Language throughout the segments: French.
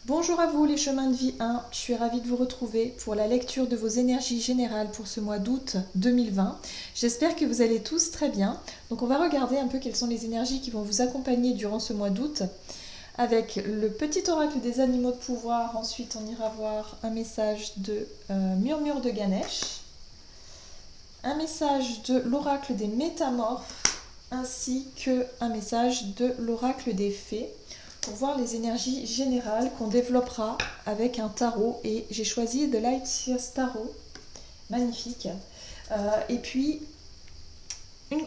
Bonjour à vous les chemins de vie 1, je suis ravie de vous retrouver pour la lecture de vos énergies générales pour ce mois d'août 2020. J'espère que vous allez tous très bien. Donc on va regarder un peu quelles sont les énergies qui vont vous accompagner durant ce mois d'août avec le petit oracle des animaux de pouvoir. Ensuite on ira voir un message de Murmure de Ganesh, un message de l'oracle des métamorphes ainsi qu'un message de l'oracle des fées, pour voir les énergies générales qu'on développera avec un tarot. Et j'ai choisi The Lightyear's Tarot, magnifique. Et puis,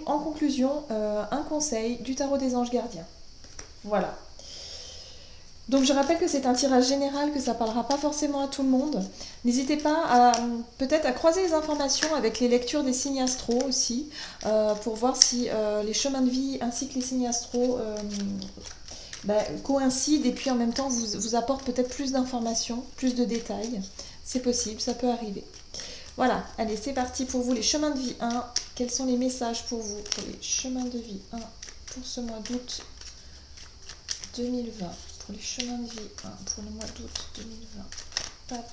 en conclusion, un conseil du tarot des anges gardiens. Voilà. Donc je rappelle que c'est un tirage général, que ça ne parlera pas forcément à tout le monde. N'hésitez pas à peut-être à croiser les informations avec les lectures des signes astro aussi, pour voir si les chemins de vie ainsi que les signes astro coïncident et puis en même temps vous apportent peut-être plus d'informations, plus de détails. C'est possible, ça peut arriver. Voilà, allez, c'est parti pour vous les chemins de vie 1. Quels sont les messages pour vous pour les chemins de vie 1 pour ce mois d'août 2020? Pour les chemins de vie 1 pour le mois d'août 2020. Hop.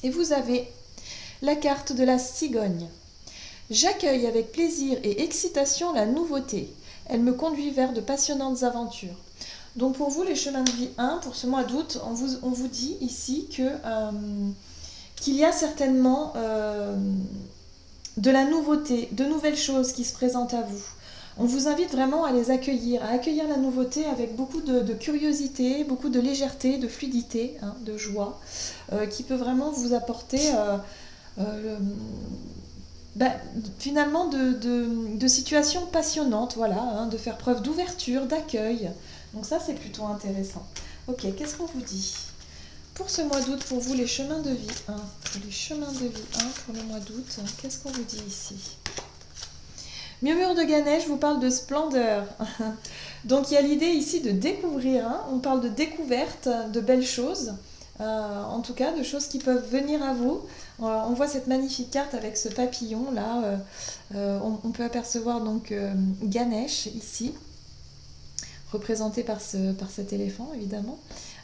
Et vous avez la carte de la cigogne. J'accueille avec plaisir et excitation la nouveauté. Elle me conduit vers de passionnantes aventures. Donc pour vous, les chemins de vie 1, pour ce mois d'août, on vous dit ici qu'il y a certainement de la nouveauté, de nouvelles choses qui se présentent à vous. On vous invite vraiment à les accueillir, à accueillir la nouveauté avec beaucoup de curiosité, beaucoup de légèreté, de fluidité, de joie, qui peut vraiment vous apporter finalement de situations passionnantes, voilà, de faire preuve d'ouverture, d'accueil. Donc ça, c'est plutôt intéressant. Ok, qu'est-ce qu'on vous dit pour ce mois d'août, pour vous, les chemins de vie 1, pour les chemins de vie 1 pour le mois d'août, qu'est-ce qu'on vous dit ici? Murmure de Ganesh vous parle de splendeur. Donc il y a l'idée ici de découvrir, on parle de découverte, de belles choses, en tout cas de choses qui peuvent venir à vous. On voit cette magnifique carte avec ce papillon là, on peut apercevoir donc Ganesh ici, représenté par cet éléphant évidemment.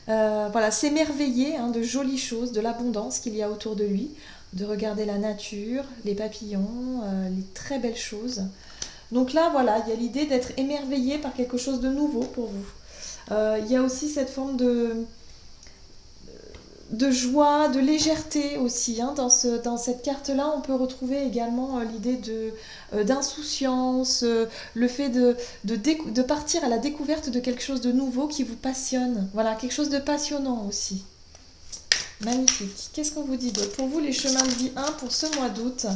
Voilà, s'émerveiller de jolies choses, de l'abondance qu'il y a autour de lui, de regarder la nature, les papillons, les très belles choses. Donc là, voilà, il y a l'idée d'être émerveillé par quelque chose de nouveau pour vous. Il y a aussi cette forme de joie, de légèreté aussi. Dans cette carte-là, on peut retrouver également l'idée d'insouciance, le fait de partir à la découverte de quelque chose de nouveau qui vous passionne. Voilà, quelque chose de passionnant aussi. Magnifique. Qu'est-ce qu'on vous dit d'autre? Pour vous, les chemins de vie 1 pour ce mois d'août.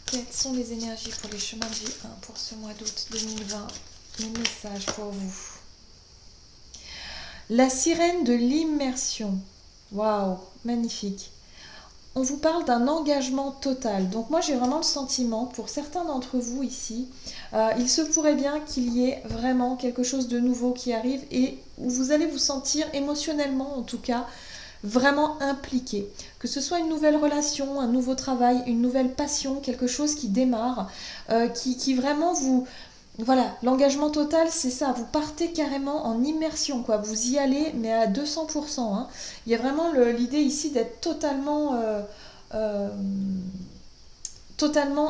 Quelles sont les énergies pour les chemins de vie 1 pour ce mois d'août 2020? Les messages pour vous. La sirène de l'immersion. Waouh, magnifique. On vous parle d'un engagement total. Donc moi j'ai vraiment le sentiment, pour certains d'entre vous ici, il se pourrait bien qu'il y ait vraiment quelque chose de nouveau qui arrive et où vous allez vous sentir émotionnellement en tout cas vraiment impliqué. Que ce soit une nouvelle relation, un nouveau travail, une nouvelle passion, quelque chose qui démarre, qui vraiment vous... Voilà, l'engagement total, c'est ça, vous partez carrément en immersion, quoi. Vous y allez, mais à 200%. Il y a vraiment l'idée ici d'être totalement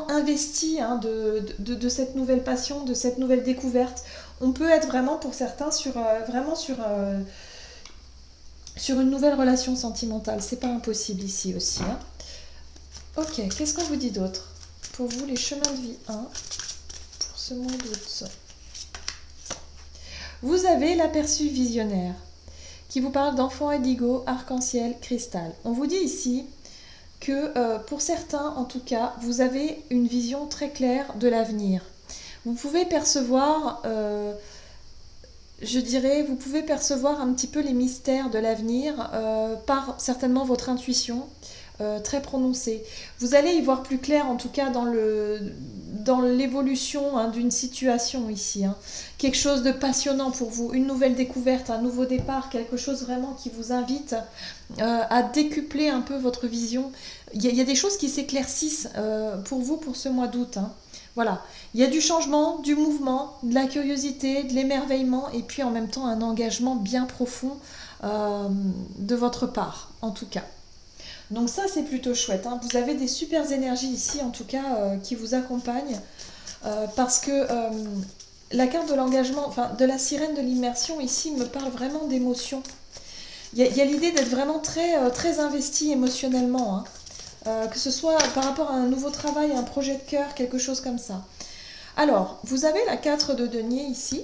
investi de cette nouvelle passion, de cette nouvelle découverte. On peut être vraiment, pour certains, sur une nouvelle relation sentimentale. C'est pas impossible ici aussi. Ok, qu'est-ce qu'on vous dit d'autre? Pour vous, les chemins de vie 1... ce mois d'août. Vous avez l'aperçu visionnaire qui vous parle d'enfant indigo, arc-en-ciel, cristal. On vous dit ici que pour certains, en tout cas, vous avez une vision très claire de l'avenir. Vous pouvez percevoir, vous pouvez percevoir un petit peu les mystères de l'avenir par certainement votre intuition. Très prononcée. Vous allez y voir plus clair en tout cas dans l'évolution d'une situation ici. Quelque chose de passionnant pour vous, une nouvelle découverte, un nouveau départ, quelque chose vraiment qui vous invite à décupler un peu votre vision. Il y a des choses qui s'éclaircissent pour vous pour ce mois d'août. Voilà, il y a du changement, du mouvement, de la curiosité, de l'émerveillement et puis en même temps un engagement bien profond de votre part, en tout cas. Donc ça, c'est plutôt chouette, hein. Vous avez des super énergies ici, en tout cas, qui vous accompagnent parce que la carte de l'engagement, enfin de la sirène de l'immersion ici me parle vraiment d'émotion. Il y a l'idée d'être vraiment très investi émotionnellement, hein. Que ce soit par rapport à un nouveau travail, un projet de cœur, quelque chose comme ça. Alors, vous avez la 4 de denier ici,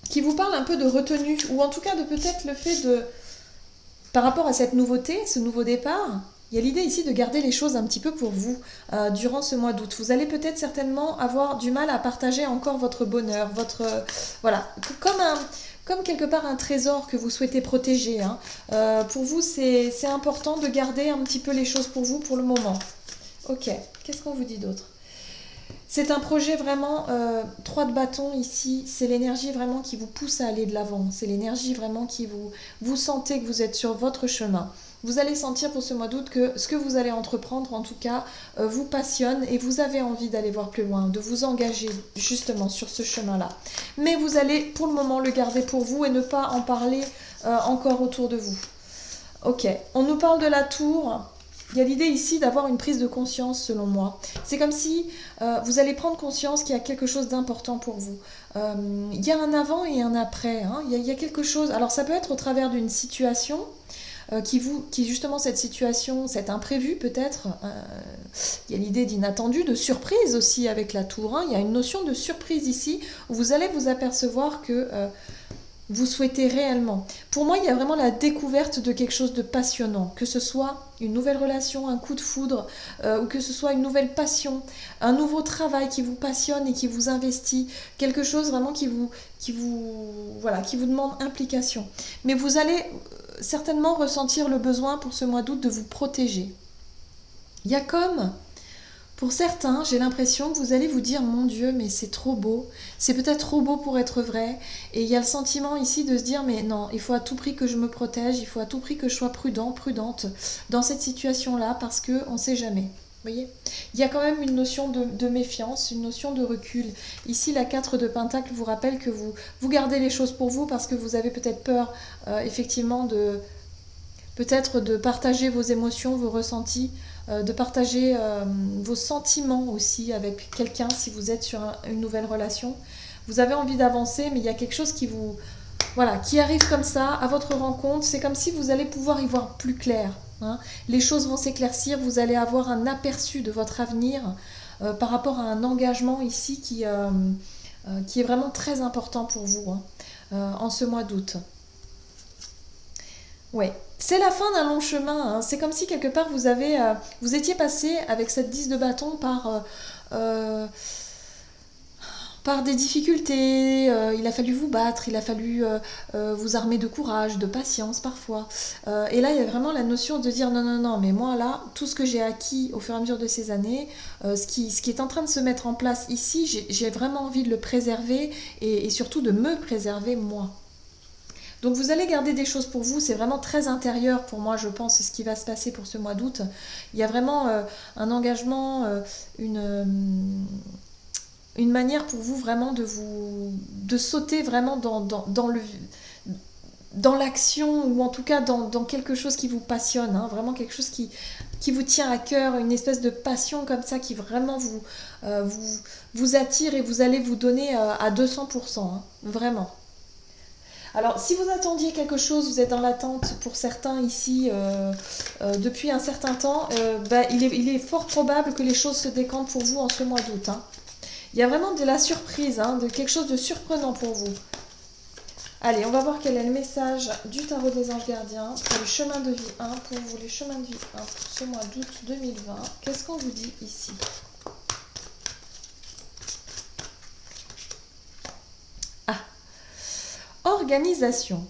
qui vous parle un peu de retenue, ou en tout cas de peut-être le fait de, par rapport à cette nouveauté, ce nouveau départ, il y a l'idée ici de garder les choses un petit peu pour vous durant ce mois d'août. Vous allez peut-être certainement avoir du mal à partager encore votre bonheur, votre... voilà, comme quelque part un trésor que vous souhaitez protéger, hein. Pour vous, c'est important de garder un petit peu les choses pour vous pour le moment. Ok, qu'est-ce qu'on vous dit d'autre? C'est un projet vraiment 3 de bâton ici, c'est l'énergie vraiment qui vous pousse à aller de l'avant, c'est l'énergie vraiment qui vous sentez que vous êtes sur votre chemin. Vous allez sentir pour ce mois d'août que ce que vous allez entreprendre en tout cas vous passionne et vous avez envie d'aller voir plus loin, de vous engager justement sur ce chemin-là. Mais vous allez pour le moment le garder pour vous et ne pas en parler encore autour de vous. Ok, on nous parle de la tour. Il y a l'idée ici d'avoir une prise de conscience selon moi. C'est comme si vous allez prendre conscience qu'il y a quelque chose d'important pour vous. Il y a un avant et un après, hein. Il y a quelque chose. Alors ça peut être au travers d'une situation qui justement cette situation, cet imprévu peut-être. Il y a l'idée d'inattendu, de surprise aussi avec la tour, hein. Il y a une notion de surprise ici où vous allez vous apercevoir que vous souhaitez réellement. Pour moi, il y a vraiment la découverte de quelque chose de passionnant, que ce soit une nouvelle relation, un coup de foudre, ou que ce soit une nouvelle passion, un nouveau travail qui vous passionne et qui vous investit, quelque chose vraiment voilà, qui vous demande implication. Mais vous allez certainement ressentir le besoin pour ce mois d'août de vous protéger. Il y a comme... Pour certains, j'ai l'impression que vous allez vous dire « Mon Dieu, mais c'est trop beau, c'est peut-être trop beau pour être vrai ». Et il y a le sentiment ici de se dire « Mais non, il faut à tout prix que je me protège, il faut à tout prix que je sois prudent, prudente dans cette situation-là parce qu'on ne sait jamais ». Vous voyez, il y a quand même une notion de méfiance, une notion de recul. Ici, la 4 de Pentacle vous rappelle que vous gardez les choses pour vous parce que vous avez peut-être peur, effectivement, peut-être de partager vos émotions, vos ressentis, de partager vos sentiments aussi avec quelqu'un si vous êtes sur une nouvelle relation. Vous avez envie d'avancer, mais il y a quelque chose qui arrive comme ça à votre rencontre. C'est comme si vous allez pouvoir y voir plus clair, hein. Les choses vont s'éclaircir, vous allez avoir un aperçu de votre avenir par rapport à un engagement ici qui est vraiment très important pour vous, hein, en ce mois d'août. Ouais, c'est la fin d'un long chemin, hein. C'est comme si quelque part vous étiez passé avec cette 10 de bâton par des difficultés. Il a fallu vous battre, il a fallu vous armer de courage, de patience parfois. Et là, il y a vraiment la notion de dire non, non, non, mais moi là, tout ce que j'ai acquis au fur et à mesure de ces années, ce qui est en train de se mettre en place ici, j'ai vraiment envie de le préserver et surtout de me préserver moi. Donc vous allez garder des choses pour vous, c'est vraiment très intérieur pour moi, je pense, ce qui va se passer pour ce mois d'août. Il y a vraiment un engagement, une manière pour vous vraiment de sauter vraiment dans l'action ou en tout cas dans quelque chose qui vous passionne, hein, vraiment quelque chose qui vous tient à cœur, une espèce de passion comme ça qui vraiment vous attire et vous allez vous donner à 200%, hein, vraiment. Alors, si vous attendiez quelque chose, vous êtes dans l'attente pour certains ici depuis un certain temps, il est fort probable que les choses se décantent pour vous en ce mois d'août, hein. Il y a vraiment de la surprise, hein, de quelque chose de surprenant pour vous. Allez, on va voir quel est le message du tarot des anges gardiens pour le chemin de vie 1, pour vous, les chemins de vie 1 pour ce mois d'août 2020. Qu'est-ce qu'on vous dit ici ? Organisation.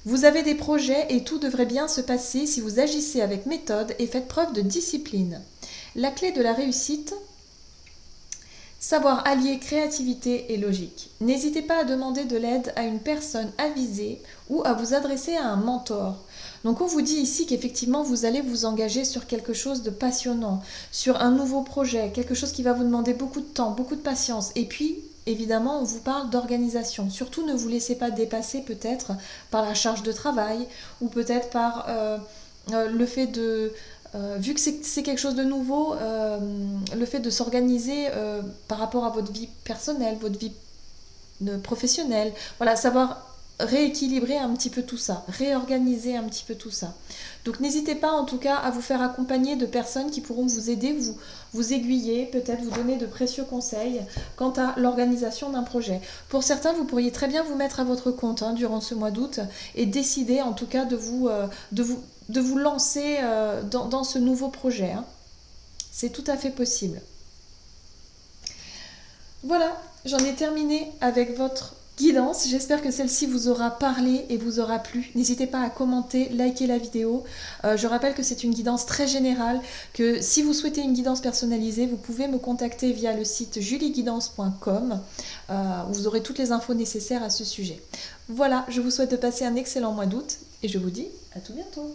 Vous avez des projets et tout devrait bien se passer si vous agissez avec méthode et faites preuve de discipline. La clé de la réussite, Savoir allier créativité et logique. N'hésitez pas à demander de l'aide à une personne avisée ou à vous adresser à un mentor. Donc on vous dit ici qu'effectivement vous allez vous engager sur quelque chose de passionnant, sur un nouveau projet, quelque chose qui va vous demander beaucoup de temps, beaucoup de patience. Et puis évidemment on vous parle d'organisation. Surtout ne vous laissez pas dépasser peut-être par la charge de travail ou peut-être par le fait de... vu que c'est quelque chose de nouveau, le fait de s'organiser par rapport à votre vie personnelle, votre vie professionnelle, voilà, savoir rééquilibrer un petit peu tout ça, réorganiser un petit peu tout ça. Donc n'hésitez pas en tout cas à vous faire accompagner de personnes qui pourront vous aider, vous aiguiller, peut-être vous donner de précieux conseils quant à l'organisation d'un projet. Pour certains, vous pourriez très bien vous mettre à votre compte durant ce mois d'août et décider en tout cas de vous lancer dans ce nouveau projet. C'est tout à fait possible. Voilà, j'en ai terminé avec votre guidance. J'espère que celle-ci vous aura parlé et vous aura plu. N'hésitez pas à commenter, liker la vidéo. Je rappelle que c'est une guidance très générale, que si vous souhaitez une guidance personnalisée, vous pouvez me contacter via le site julieguidance.com où vous aurez toutes les infos nécessaires à ce sujet. Voilà, je vous souhaite de passer un excellent mois d'août et je vous dis à tout bientôt.